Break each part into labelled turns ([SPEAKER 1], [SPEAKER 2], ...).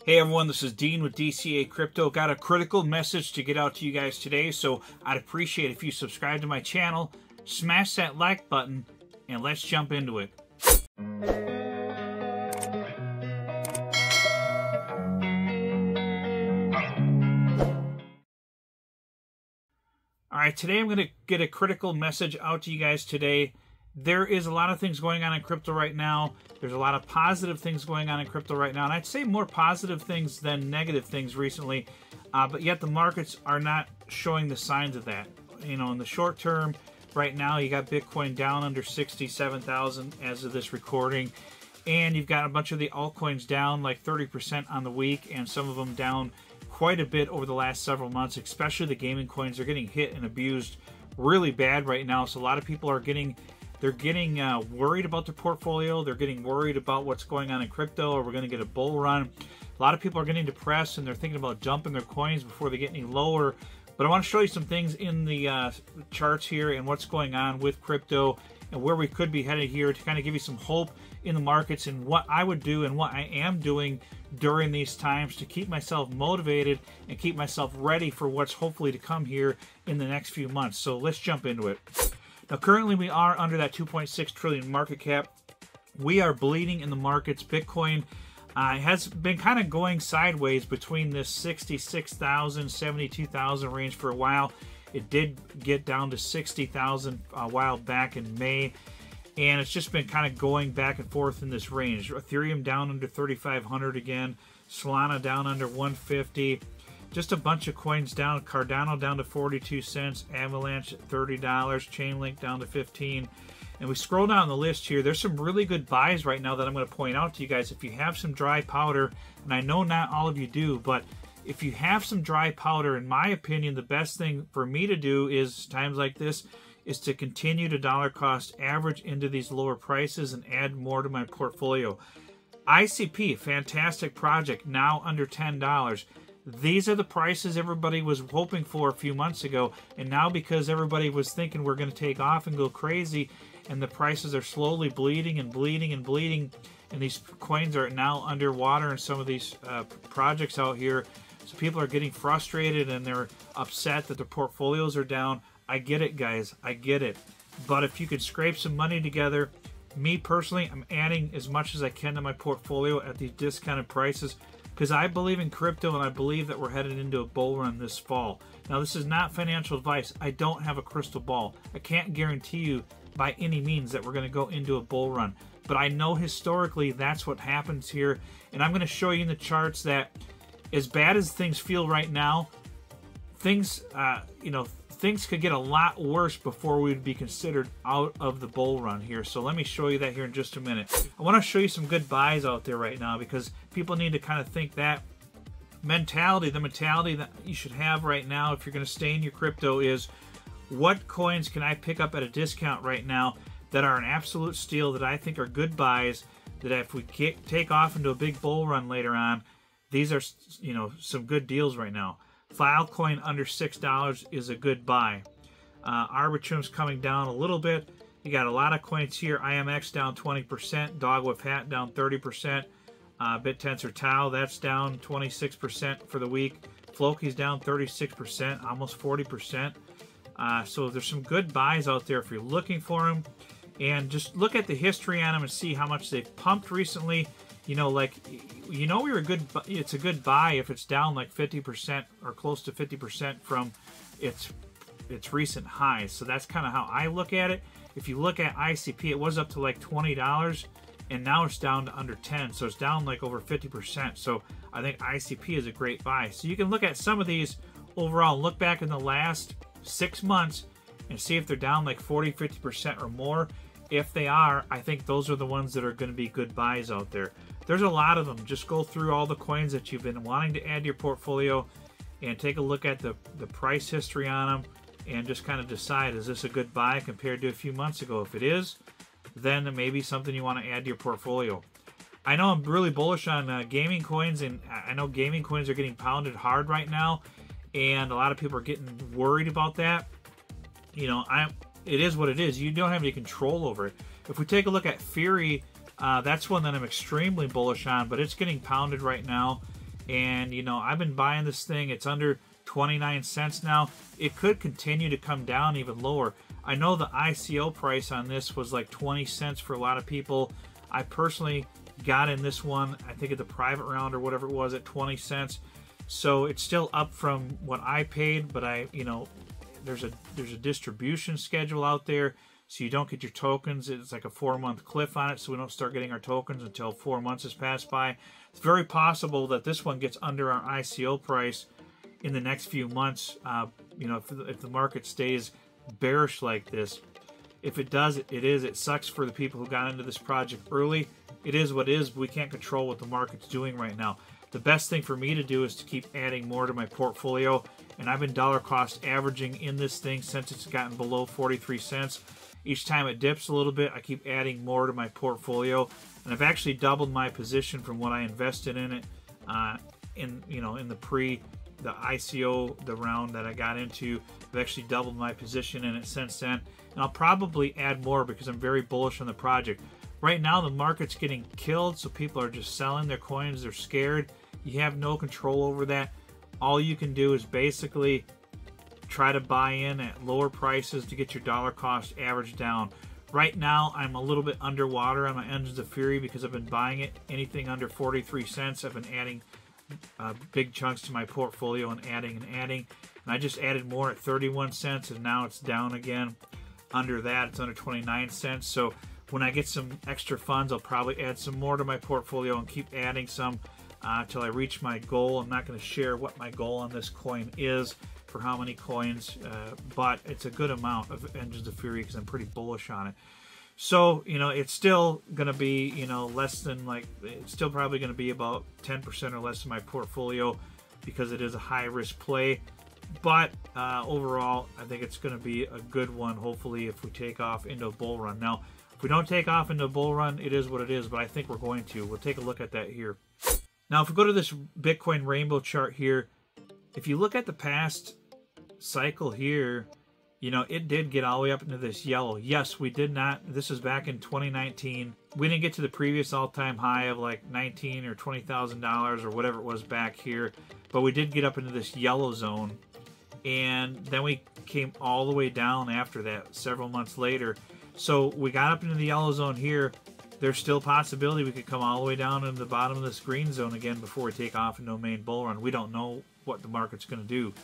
[SPEAKER 1] Hey everyone, this is Dean with DCA Crypto. Got a critical message to get out to you guys today, so I'd appreciate if you subscribe to my channel, smash that like button, and let's jump into it. Alright, today I'm going to get a critical message out to you guys today. There is a lot of things going on in crypto right now. There's a lot of positive things going on in crypto right now. And I'd say more positive things than negative things recently. But yet the markets are not showing the signs of that. You know, in the short term, right now, you got Bitcoin down under 67,000 as of this recording. And you've got a bunch of the altcoins down like 30% on the week. And some of them down quite a bit over the last several months. Especially the gaming coins are getting hit and abused really bad right now. So a lot of people are getting worried about their portfolio. They're getting worried about what's going on in crypto, or we're going to get a bull run. A lot of people are getting depressed and they're thinking about dumping their coins before they get any lower. But I want to show you some things in the charts here and what's going on with crypto and where we could be headed here to kind of give you some hope in the markets and what I would do and what I am doing during these times to keep myself motivated and keep myself ready for what's hopefully to come here in the next few months. So let's jump into it. Now, currently we are under that 2.6 trillion market cap. We are bleeding in the markets. Bitcoin has been kind of going sideways between this 66,000, 72,000 range for a while. It did get down to 60,000 a while back in May, and it's just been kind of going back and forth in this range. Ethereum down under 3,500 again. Solana down under 150. Just a bunch of coins down. Cardano down to 42 cents. Avalanche at $30. Chainlink down to 15. And we scroll down the list here. There's some really good buys right now that I'm going to point out to you guys. If you have some dry powder, and I know not all of you do, but if you have some dry powder, in my opinion, the best thing for me to do is, times like this, is to continue to dollar cost average into these lower prices and add more to my portfolio. ICP, fantastic project, now under $10. These are the prices everybody was hoping for a few months ago, and now because everybody was thinking we're going to take off and go crazy, and the prices are slowly bleeding and bleeding and bleeding, and these coins are now underwater in some of these projects out here, so people are getting frustrated and they're upset that their portfolios are down. I get it, guys. I get it. But if you could scrape some money together, me personally, I'm adding as much as I can to my portfolio at these discounted prices, because I believe in crypto and I believe that we're headed into a bull run this fall. Now, this is not financial advice. I don't have a crystal ball. I can't guarantee you by any means that we're going to go into a bull run. But I know historically that's what happens here. And I'm going to show you in the charts that as bad as things feel right now, things could get a lot worse before we would be considered out of the bull run here. So let me show you that here in just a minute. I want to show you some good buys out there right now, because people need to kind of think that mentality, the mentality that you should have right now if you're going to stay in your crypto is, what coins can I pick up at a discount right now that are an absolute steal, that I think are good buys, that if we take off into a big bull run later on, these are, you know, some good deals right now. Filecoin under $6 is a good buy. Arbitrum's coming down a little bit. You got a lot of coins here. IMX down 20%. Dog with Hat down 30%. BitTensor Tau, that's down 26% for the week. Floki's down 36%, almost 40%. So there's some good buys out there if you're looking for them. And just look at the history on them and see how much they've pumped recently. You know, like, you know, it's a good buy if it's down like 50% or close to 50% from its recent highs. So that's kind of how I look at it. If you look at ICP, it was up to like $20 and now it's down to under 10. So it's down like over 50%. So I think ICP is a great buy. So you can look at some of these overall, look back in the last 6 months and see if they're down like 40, 50% or more. If they are, I think those are the ones that are going to be good buys out there. There's a lot of them. Just go through all the coins that you've been wanting to add to your portfolio and take a look at the price history on them and just kind of decide, is this a good buy compared to a few months ago? If it is, then it may be something you want to add to your portfolio. I know I'm really bullish on gaming coins, and I know gaming coins are getting pounded hard right now, and a lot of people are getting worried about that. You know, it is what it is. You don't have any control over it. If we take a look at Fury, that's one that I'm extremely bullish on, but it's getting pounded right now. And, you know, I've been buying this thing. It's under 29 cents now. It could continue to come down even lower. I know the ICO price on this was like 20 cents for a lot of people. I personally got in this one, I think at the private round or whatever it was, at 20 cents. So it's still up from what I paid, but you know, there's a distribution schedule out there, so you don't get your tokens. It's like a 4-month cliff on it, so we don't start getting our tokens until 4 months has passed by. It's very possible that this one gets under our ICO price in the next few months. You know, if the market stays bearish like this. If it does, it sucks for the people who got into this project early. It is what it is, but we can't control what the market's doing right now. The best thing for me to do is to keep adding more to my portfolio, and I've been dollar cost averaging in this thing since it's gotten below 43 cents. Each time it dips a little bit, I keep adding more to my portfolio, and I've actually doubled my position from what I invested in it in the ICO, the round that I got into. I've actually doubled my position in it since then, and I'll probably add more because I'm very bullish on the project. Right now, the market's getting killed, so people are just selling their coins. They're scared. You have no control over that. All you can do is basically try to buy in at lower prices to get your dollar cost average down. Right now, I'm a little bit underwater on my Engines of Fury because I've been buying it. Anything under 43 cents, I've been adding big chunks to my portfolio and adding. And I just added more at 31 cents, and now it's down again. Under that, it's under 29 cents. So when I get some extra funds, I'll probably add some more to my portfolio and keep adding some until I reach my goal. I'm not going to share what my goal on this coin is for how many coins, but it's a good amount of Engines of Fury because I'm pretty bullish on it. So, you know, it's still going to be, you know, less than it's still probably going to be about 10% or less of my portfolio because it is a high risk play. But overall, I think it's going to be a good one, hopefully, if we take off into a bull run. Now, if we don't take off into a bull run, it is what it is, but I think we're going to. We'll take a look at that here. Now, if we go to this Bitcoin rainbow chart here, if you look at the past cycle here, you know, it did get all the way up into this yellow. Yes, we did not. This is back in 2019. We didn't get to the previous all-time high of like $19,000 or $20,000 or whatever it was back here, but we did get up into this yellow zone, and then we came all the way down after that several months later. So we got up into the yellow zone here. There's still a possibility we could come all the way down into the bottom of this green zone again before we take off into a main bull run. We don't know what the market's going to do.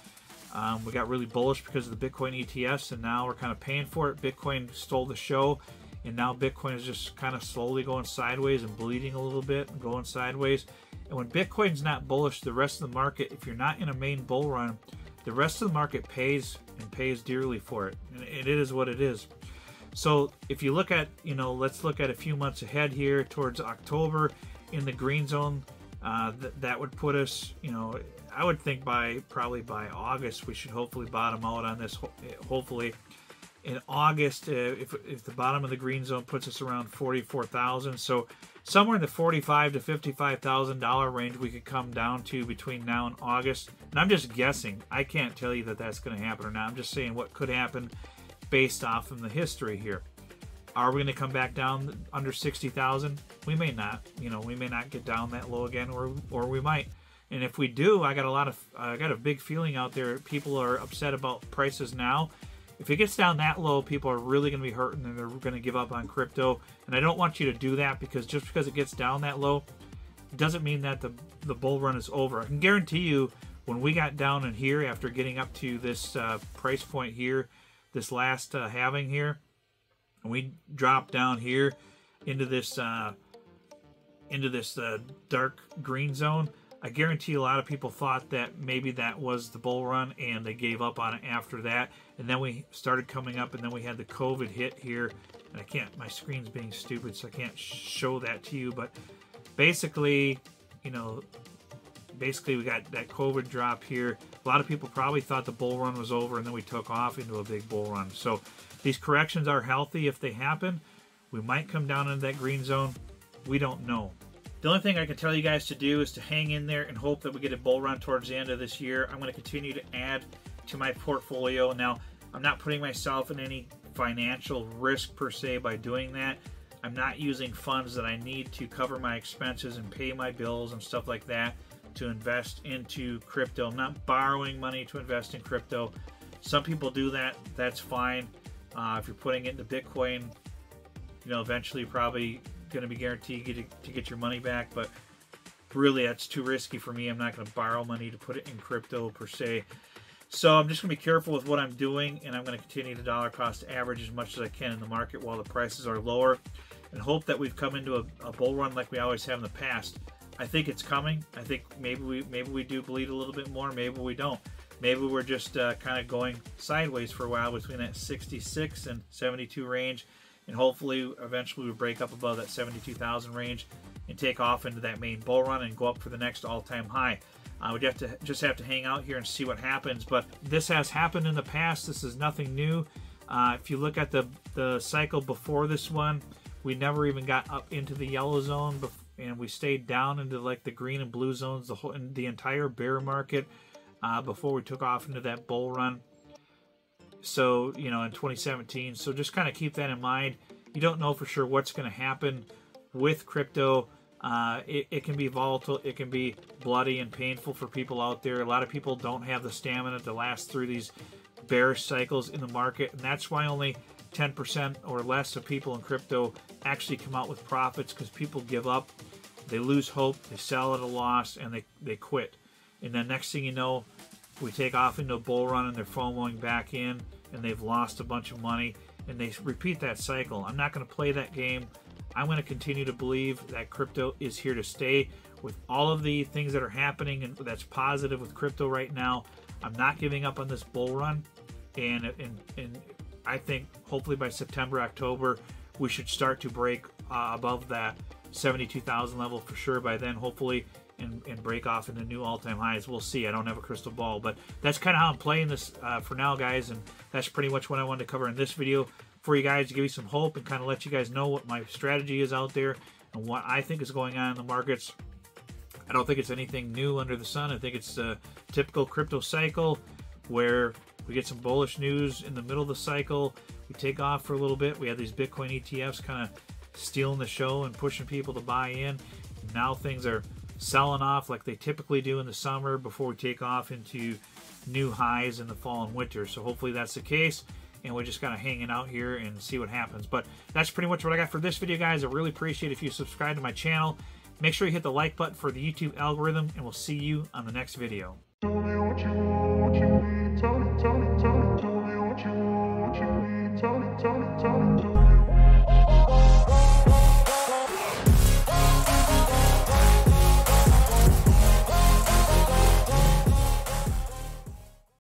[SPEAKER 1] We got really bullish because of the Bitcoin ETFs, and now we're kind of paying for it. Bitcoin stole the show, and now Bitcoin is just kind of slowly going sideways and bleeding a little bit and going sideways. And when Bitcoin's not bullish, the rest of the market, if you're not in a main bull run, the rest of the market pays and pays dearly for it. And it is what it is. So if you look at, you know, let's look at a few months ahead here towards October in the green zone. That would put us, you know, I would think probably by August we should hopefully bottom out on this. Hopefully in August, if the bottom of the green zone puts us around 44,000, so somewhere in the $45,000 to $55,000 range we could come down to between now and August. And I'm just guessing. I can't tell you that that's going to happen or not. I'm just saying what could happen based off of the history here. Are we going to come back down under 60,000? We may not. You know, we may not get down that low again, or we might. And if we do, I got a big feeling out there. People are upset about prices now. If it gets down that low, people are really going to be hurting and they're going to give up on crypto. And I don't want you to do that, because just because it gets down that low, it doesn't mean that the bull run is over. I can guarantee you, when we got down in here after getting up to this price point here, this last halving here, and we dropped down here into this dark green zone, I guarantee a lot of people thought that maybe that was the bull run, and they gave up on it after that. And then we started coming up, and then we had the COVID hit here. And I can't, my screen's being stupid, so I can't show that to you. But basically, you know, we got that COVID drop here. A lot of people probably thought the bull run was over, and then we took off into a big bull run. So these corrections are healthy if they happen. We might come down into that green zone. We don't know. The only thing I can tell you guys to do is to hang in there and hope that we get a bull run towards the end of this year. I'm going to continue to add to my portfolio. Now, I'm not putting myself in any financial risk per se by doing that. I'm not using funds that I need to cover my expenses and pay my bills and stuff like that. to invest into crypto. I'm not borrowing money to invest in crypto. Some people do that. That's fine. If you're putting it into Bitcoin, you know, eventually you're probably going to be guaranteed to get your money back. But really, that's too risky for me. I'm not going to borrow money to put it in crypto per se. So I'm just going to be careful with what I'm doing, and I'm going to continue to dollar cost average as much as I can in the market while the prices are lower, and hope that we've come into a bull run like we always have in the past. I think it's coming. I think maybe we do bleed a little bit more. Maybe we don't. Maybe we're just kind of going sideways for a while between that 66 and 72 range, and hopefully eventually we break up above that 72,000 range and take off into that main bull run and go up for the next all-time high. We'd have to hang out here and see what happens, but this has happened in the past. This is nothing new. If you look at the cycle before this one, we never even got up into the yellow zone, and we stayed down into like the green and blue zones the entire bear market before we took off into that bull run. So, you know, in 2017. So just kind of keep that in mind. You don't know for sure what's going to happen with crypto. It can be volatile. It can be bloody and painful for people out there. A lot of people don't have the stamina to last through these bearish cycles in the market, and that's why only 10% or less of people in crypto actually come out with profits, because people give up, they lose hope, they sell at a loss, and they quit. And then next thing you know, we take off into a bull run and they're FOMOing back in and they've lost a bunch of money, and they repeat that cycle. I'm not going to play that game. I'm going to continue to believe that crypto is here to stay. With all of the things that are happening and that's positive with crypto right now, I'm not giving up on this bull run. And I think hopefully by September, October, we should start to break above that 72,000 level for sure by then, hopefully, and break off into new all-time highs. We'll see. I don't have a crystal ball, but that's kind of how I'm playing this for now, guys, and that's pretty much what I wanted to cover in this video for you guys, to give you some hope and kind of let you guys know what my strategy is out there and what I think is going on in the markets. I don't think it's anything new under the sun. I think it's a typical crypto cycle where we get some bullish news in the middle of the cycle. We take off for a little bit. We have these Bitcoin ETFs kind of stealing the show and pushing people to buy in. Now things are selling off like they typically do in the summer before we take off into new highs in the fall and winter. So hopefully that's the case, and we're just kind of hanging out here and see what happens. But that's pretty much what I got for this video, guys. I really appreciate if you subscribe to my channel. Make sure you hit the like button for the YouTube algorithm, and we'll see you on the next video.